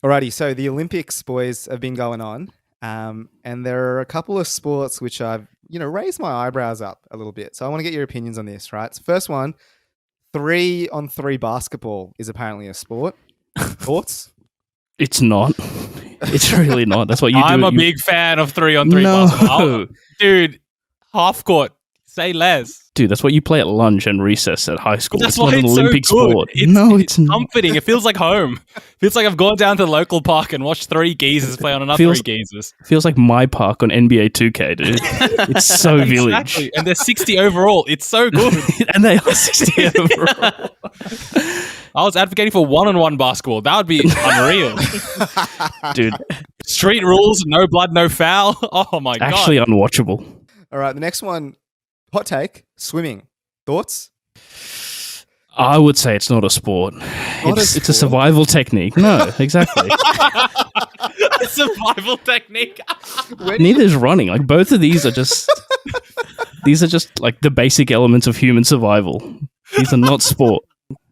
Alrighty, so the Olympics, boys, have been going on, and there are a couple of sports which I've, raised my eyebrows up a little bit. So I want to get your opinions on this, right? So first one, 3-on-3 basketball is apparently a sport. Thoughts? It's not. It's really not. That's what you do. I'm a big fan of 3-on-3 basketball. Dude, half court. Say less. Dude, that's what you play at lunch and recess at high school. That's it's not why an it's Olympic so good. sport. It's comforting. It feels like home. Feels like I've gone down to the local park and watched three geezers play on another three geezers. Feels like my park on NBA 2K, dude. It's so village. Exactly. And they're 60 overall. It's so good. And they are 60 overall. I was advocating for one-on-one basketball. That would be unreal. Dude. Street rules, no blood, no foul. Oh my God. Actually unwatchable. All right, the next one, hot take, swimming. Thoughts? I would say it's not a sport. It's a survival technique. No, exactly. A survival technique. Neither is running. Like both of these are just like the basic elements of human survival. These are not sport.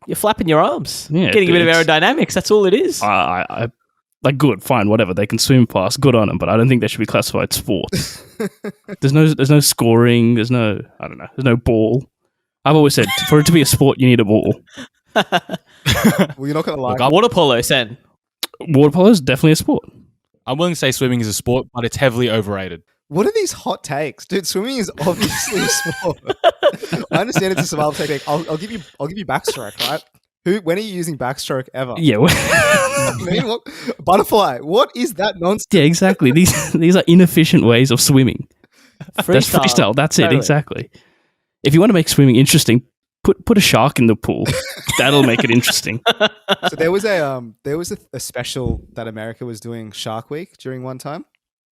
You're flapping your arms. Yeah, getting a bit of aerodynamics. That's all it is. I like good, fine, whatever. They can swim fast. Good on them, but I don't think they should be classified sports. There's no scoring. There's no ball. I've always said for it to be a sport, you need a ball. Well, you're not going to like water polo, Sen. Water polo is definitely a sport. I'm willing to say swimming is a sport, but it's heavily overrated. What are these hot takes, dude? Swimming is obviously a sport. I understand it's a survival technique. I'll give you backstroke, right? When are you using backstroke ever? Yeah, butterfly. What is that nonsense? Yeah, exactly. These are inefficient ways of swimming. That's freestyle. That's totally. It. Exactly. If you want to make swimming interesting, put a shark in the pool. That'll make it interesting. So there was a special that America was doing Shark Week during one time,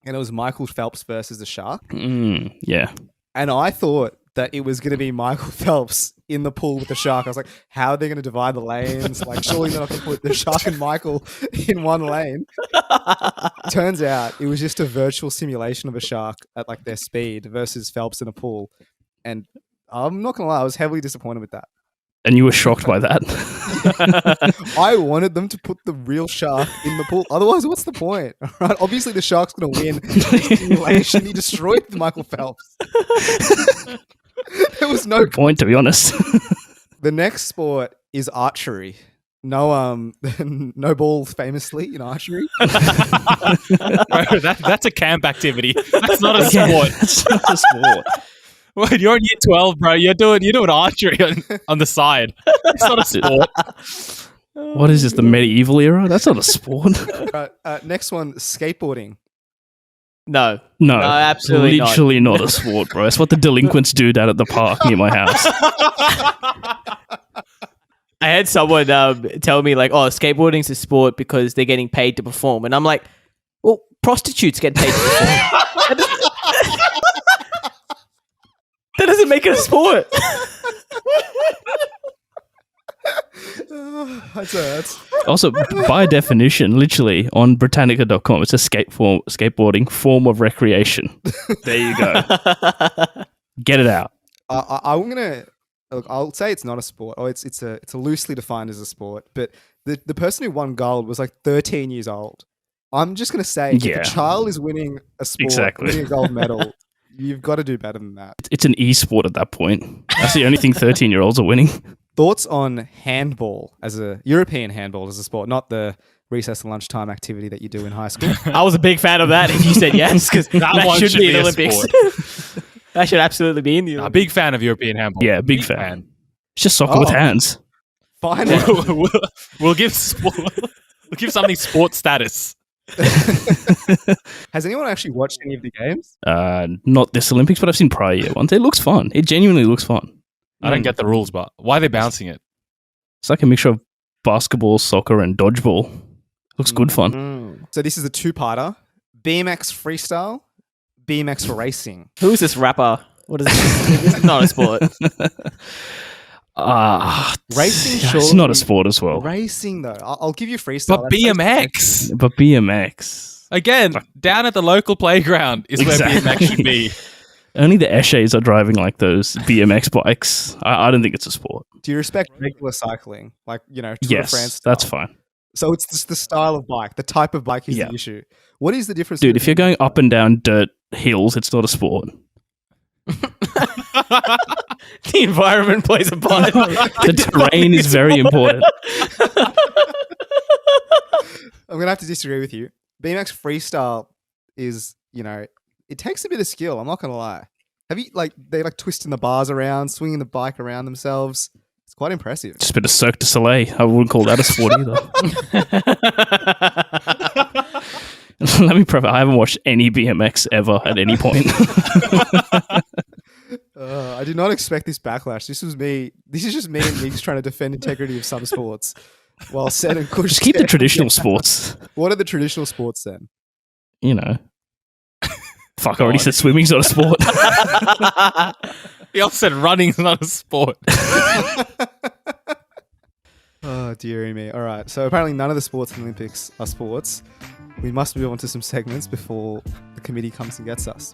and it was Michael Phelps versus the shark. Yeah. And I thought that it was going to be Michael Phelps in the pool with the shark. I was like, how are they going to divide the lanes? Like, surely they're not going to put the shark and Michael in one lane. Turns out it was just a virtual simulation of a shark at like their speed versus Phelps in a pool. And I'm not going to lie, I was heavily disappointed with that. And you were shocked by that? I wanted them to put the real shark in the pool. Otherwise, what's the point? Right? Obviously, the shark's going to win. Simulation. He destroyed Michael Phelps. There was no point, to be honest. The next sport is archery. No, no balls, famously in archery. Bro, that's a camp activity. That's not a sport. That's not a sport. Wait, you're in year 12, bro. You're doing archery on the side. It's not a sport. What is this, the medieval era? That's not a sport. Next one, skateboarding. No, absolutely literally not a sport, bro. That's what the delinquents do down at the park near my house. I had someone tell me like, "Oh, skateboarding's a sport because they're getting paid to perform," and I'm like, "Well, prostitutes get paid to perform." That doesn't make it a sport. That's Also, by definition, literally on Britannica.com, it's a skateboarding form of recreation. There you go. Get it out. I'm gonna look. I'll say it's not a sport. Oh, it's a loosely defined as a sport. But the person who won gold was like 13 years old. I'm just gonna say, if a child is winning a sport, winning a gold medal, you've got to do better than that. It's an e-sport at that point. That's the only thing 13-year-olds are winning. Thoughts on handball as a European handball as a sport, not the recess and lunchtime activity that you do in high school? I was a big fan of that if you said yes, because that should be in the Olympics. That should absolutely be in the Olympics. A big fan of European handball. Yeah, big fan. It's just soccer with hands. Finally. We'll give something sports status. Has anyone actually watched any of the games? Not this Olympics, but I've seen prior year ones. It looks fun. It genuinely looks fun. I don't get the rules, but why are they bouncing it? It's like a mixture of basketball, soccer, and dodgeball. Looks good fun. So this is a two-parter. BMX freestyle, BMX racing. Who is this rapper? What is this? This is not a sport. Racing, sure. It's not a sport as well. Racing, though. I'll give you freestyle. But BMX. But BMX. Again, down at the local playground is where BMX should be. Only the Eshays are driving like those BMX bikes. I don't think it's a sport. Do you respect regular cycling? Like, Tour de France style? That's fine. So it's just the style of bike, the type of bike is Yeah. the issue. What is the difference? Dude, if you're between- going up and down dirt hills, it's not a sport. The environment plays a part. The terrain is very important. I'm gonna have to disagree with you. BMX freestyle is, it takes a bit of skill. I'm not gonna lie. Have you they twisting the bars around, swinging the bike around themselves? It's quite impressive. Just a bit of Cirque du Soleil. I wouldn't call that a sport either. Let me preface, I haven't watched any BMX ever at any point. I did not expect this backlash. This is just me and Meeks trying to defend integrity of some sports, while Sen and Kush Just keep the get- traditional sports. What are the traditional sports then? You know. Fuck, I already said swimming's not a sport. He also said running's not a sport. Oh, dearie me. All right. So apparently none of the sports in the Olympics are sports. We must move on to some segments before the committee comes and gets us.